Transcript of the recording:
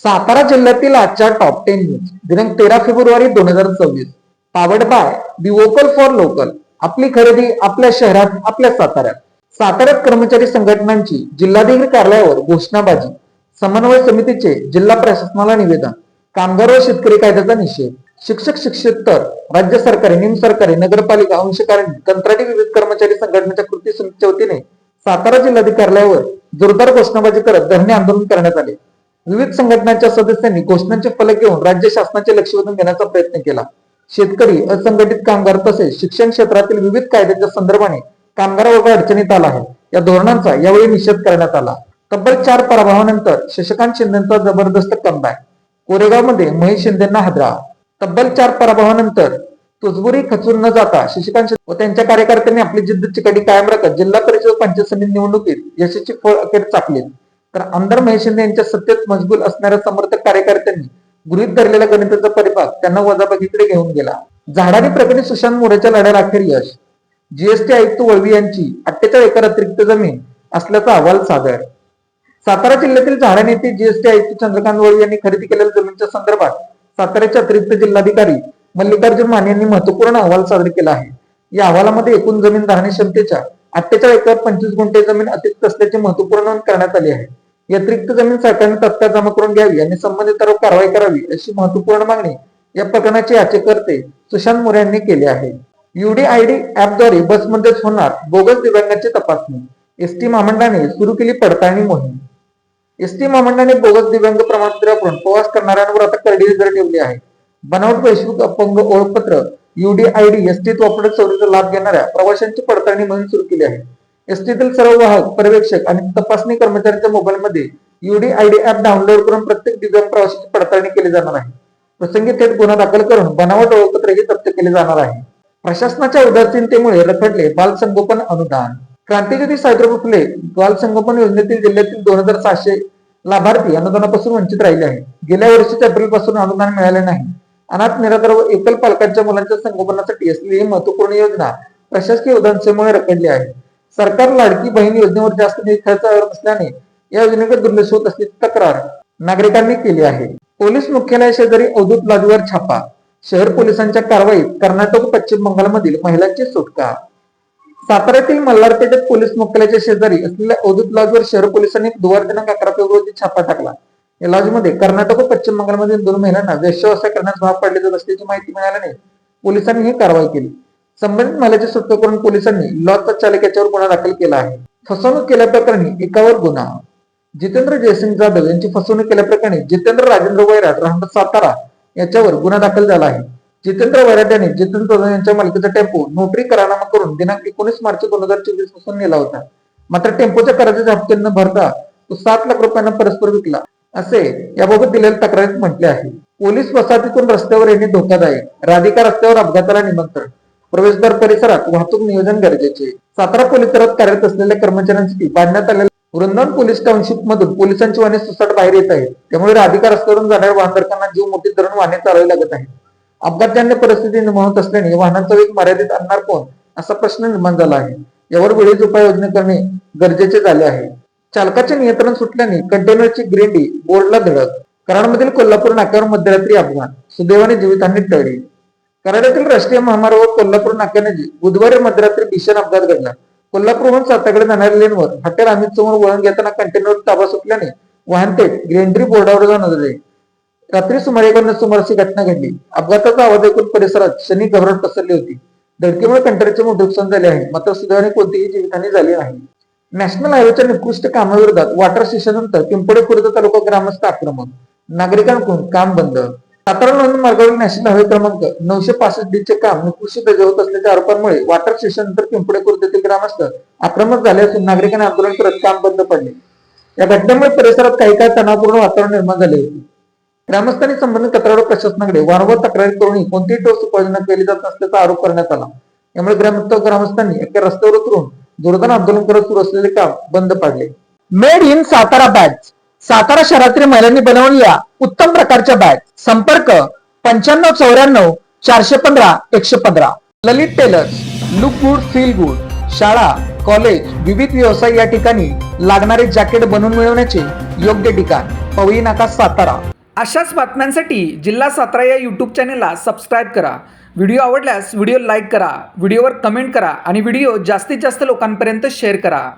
सातारा जिल्ह्यातील आजच्या top 10 news दिनांक 13 February 2024. Powered by be vocal for local. आपली खरेदी आपल्या शहरात, आपल्या साताऱ्यात. साताऱ्यात कर्मचारी संघटनांची जिल्हाधिकारी कार्यालयावर घोषणाबाजी. समन्वय समितीचे जिल्हा प्रशासनाला निवेदन. कामगार व शेतकरी कायद्याचा निषेध. शिक्षक, शिक्षकेतर राज्य सरकारी, निमसरकारी, नगरपालिका, अंशकालीन, कंत्राटी विविध कर्मचारी संघटनेच्या कृती समितीच्या वतीने सातारा जिल्हाधिकारी कार्यालयावर जोरदार घोषणाबाजी करत धरणे आंदोलन करण्यात आले. विविध संघटनांच्या सदस्यांनी घोषणांचे फलक घेऊन राज्य शासनाचे लक्ष वेधून घेण्याचा प्रयत्न केला. शेतकरी, असंघटित कामगार तसेच शिक्षण क्षेत्रातील विविध कायद्याच्या संदर्भाने कामगार वर्ग अडचणीत आला आहे. या धोरणांचा यावेळी निषेध करण्यात आला. तब्बल 4 पराभवानंतर शशिकांत शिंदेचा जबरदस्त कमबॅक. कोरेगावमध्ये महेश शिंदेंना हादरा. तब्बल 4 पराभवानंतर तुजबुरी खचून न जाता शशिकांत शिंदे व त्यांच्या कार्यकर्त्यांनी आपली जिद्द चिकाटी कायम राखत जिल्हा परिषद पंचायत समिती निवडणुकीत यशाची फळ अखेर चाकले. तर आमदार महेश शिंदे यांच्या सत्तेत मजबूर असणाऱ्या समर्थक कार्यकर्त्यांनी गृहीत धरलेला गणिताचा परिपाक त्यांना वजाबाकीकडे घेऊन गेला. झाडारी प्रकरणी सुशांत मोरेच्या लढ्याला अखेर यश. जीएसटी आयुक्त वळवी यांची 48 एकर अतिरिक्त जमीन असल्याचा अहवाल सादर. सातारा जिल्ह्यातील झाडारी येथे जीएसटी आयुक्त चंद्रकांत वळवी यांनी खरेदी केलेल्या जमिनीच्या संदर्भात साताऱ्याचे अतिरिक्त जिल्हाधिकारी मल्लिकार्जुन माने यांनी महत्वपूर्ण अहवाल सादर केला आहे. या अहवालामध्ये एकूण जमीन धारणी क्षमतेच्या 48 एकर 25 गुंठे जमीन अतिरिक्त असल्याची महत्वपूर्ण नोंद करण्यात आली आहे. या अतिरिक्त जमीन सरकारने तत्काळ जमा करून घ्यावी आणि संबंधितांवर कारवाई करावी अशी महत्वपूर्ण मागणी या प्रकरणाचे याचिकाकर्ते सुशांत मोरे यांनी केली आहे. UDID ऍपद्वारे बसमध्येच होणार बोगस दिव्यांगांची तपासणी. एसटी महामंडळाने सुरू केली पडताळणी मोहीम. एसटी महामंडळाने बोगस दिव्यांग प्रमाणपत्र वापरून प्रवास करणाऱ्यांवर आता करडी नजर ठेवली आहे. बनावट वैश्विक अपंग ओळखपत्र UDID एसटीत वापरण्यात सवलतीचा लाभ घेणाऱ्या प्रवाशांची पडताळणी मोहीम सुरू केली आहे. एसटीतील सर्व वाहक, पर्यवेक्षक आणि तपासणी कर्मचाऱ्यांच्या मोबाईलमध्ये UDID ऍप डाउनलोड करून प्रत्येक दिव्यांग प्रवाशाची पडताळणी केली जाणार आहे. प्रसंगी थेट गुन्हा दाखल करून बनावट ओळखपत्रही जप्त केले जाणार आहे. प्रशासनाच्या उदासीनतेमुळे रखडले बालसंगोपन अनुदान. क्रांतिज्योती सावित्रीबाई फुले बालसंगोपन योजनेतील जिल्ह्यातील 2700 लाभार्थी अनुदानापासून वंचित राहिले आहेत. गेल्या वर्षीच्या एप्रिलपासून अनुदान मिळाले नाही. अनाथ, निराधार व एकल पालकांच्या मुलांच्या संगोपनासाठी असलेली ही महत्वपूर्ण योजना प्रशासकीय उदासीनतेमुळे रखडली आहे. सरकार लाडकी बहीण योजनेवर जास्त निधी खर्च करत असल्याने या योजनेकडे दुर्लक्ष होत असल्याची तक्रार नागरिकांनी केली आहे. पोलीस मुख्यालय शेजारी अवधूत लॉजवर छापा. शहर पोलिसांच्या कारवाईत कर्नाटक व पश्चिम बंगालमधील महिलांची सुटका. साताऱ्यातील मल्हारपेठेत पोलीस मुख्यालयाच्या शेजारी असलेल्या अवधूत लॉजवर शहर पोलिसांनी बुधवार दिनांक 11 फेब्रुवारी छापा टाकला. या लॉजमध्ये कर्नाटक व पश्चिम बंगालमधील 2 महिलांना वेश्याव्यवसाय करण्यास भाग पाडले जात असल्याची माहिती मिळाल्याने पोलिसांनी ही कारवाई केली. संबंधित महिलेची सुटका करून पोलिसांनी लॉजचा चालक याच्यावर गुन्हा दाखल केला आहे. फसवणूक केल्याप्रकरणी एकावर गुन्हा. जितेंद्र जयसिंग जाधव यांची फसवणूक केल्याप्रकरणी जितेंद्र राजेंद्र वैराट राहणार सातारा याच्यावर गुन्हा दाखल झाला आहे. जितेंद्र वैराट यांनी जितेंद्र जाधव यांच्या मालकीचा टेम्पो नोटरी करारनामा करून दिनांक 19 मार्च 2024 पासून नेला होता. मात्र टेम्पोच्या कराराचे हप्ते न भरता तो 7 लाख रुपयांना परस्पर विकला असे याबाबत दिलेल्या तक्रारीत म्हटले आहे. पोलीस वसाहतीतून रस्त्यावर येणे धोकादायक. राधिका रस्त्यावर अपघाताला निमंत्रण. प्रवेशद्वार परिसरात वाहतूक नियोजन गरजेचे. सातारा पोलीस दलात कार्यरत असलेल्या कर्मचाऱ्यांसाठी बांधण्यात आलेल्या वृंदावन पोलीस टाउनशिप मधून पोलिसांची वाहने सुसाट बाहेर येत आहेत. त्यामुळे राधिका रस्त्यावरून जाणाऱ्या वाहनधारकांना जीव मुठीत धरून वाहने चालवावी लागत आहे. अपघातजन्य परिस्थिती निर्माण होत असल्याने वाहनांचा वेग मर्यादित आणणार कोण असा प्रश्न निर्माण झाला आहे. यावर वेळीच उपाययोजना करणे गरजेचे झाले आहे. चालकाचे नियंत्रण सुटल्याने कंटेनरची ग्रेंडी बोर्डला धडक. कराडमधील कोल्हापूर नाक्यावर मध्यरात्री अपघात. सुदैवाने जीवितहानी टळली. कराडातील राष्ट्रीय महामार्गावर कोल्हापूर नाक्यानजीक बुधवारी मध्यरात्री भीषण अपघात घडला. कोल्हापूरहून साताकडे जाणाऱ्या लेनवर हॉटेल अमित समोर वळण घेताना कंटेनरवर ताबा सुटल्याने वाहन थेट ग्रेंडरी बोर्डावर जाऊन आदळले. रात्री सुमारे 1 सुमारास ही घटना घडली. अपघाताचा आवाज ऐकून परिसरात क्षणी घबराट पसरली होती. धडकेमुळे कंटेनरचे मोठे नुकसान झाले आहे, मात्र सुदैवाने कोणतीही जीवितहानी झाली नाही. नॅशनल हायवेच्या निकृष्ट कामाविरोधात वॉटर स्टेशननंतर पिंपळे खुर्द तालुका ग्रामस्थ आक्रमक. नागरिकांकडून काम बंद. सातारा लोणंद मार्गावरील नॅशनल हायवे क्रमांक 965D चे काम निकृष्ट दर्जा होत असल्याच्या आरोपांमुळे वॉटर स्टेशन नंतर पिंपळे खुर्द येथील ग्रामस्थ आक्रमक झाले असून नागरिकांनी आंदोलन करत काम बंद पडले. या घटनेमुळे परिसरात काही काळ तणावपूर्ण वातावरण निर्माण झाले होते. ग्रामस्थांनी संबंधित तक्रार प्रशासनाकडे वारंवार तक्रारी करूनही कोणतीही ठोस उपाययोजना केली जात नसल्याचा आरोप करण्यात आला. यामुळे ग्रामस्थांनी एका रस्त्यावर उतरून जोरदार आंदोलन करत सुरू असलेले काम बंद पाडले. Made in Satara bags. Satara शहरातील महिलांनी बनवलेल्या उत्तम प्रकारच्या बॅग. संपर्क 9594 415 115. Lalit tailors. Look good feel good. शाळा, कॉलेज, विविध व्यवसाय या ठिकाणी लागणारे जॅकेट बनवून मिळवण्याचे योग्य ठिकाण. पवई नाका, सातारा. अशाच बातम्यांसाठी जिल्हा सातारा या यूट्यूब चॅनलला सबस्क्राईब करा. व्हिडिओ आवडल्यास व्हिडिओ लाईक करा, व्हिडिओवर कमेंट करा आणि व्हिडिओ जास्तीत जास्त लोकांपर्यंत शेअर करा.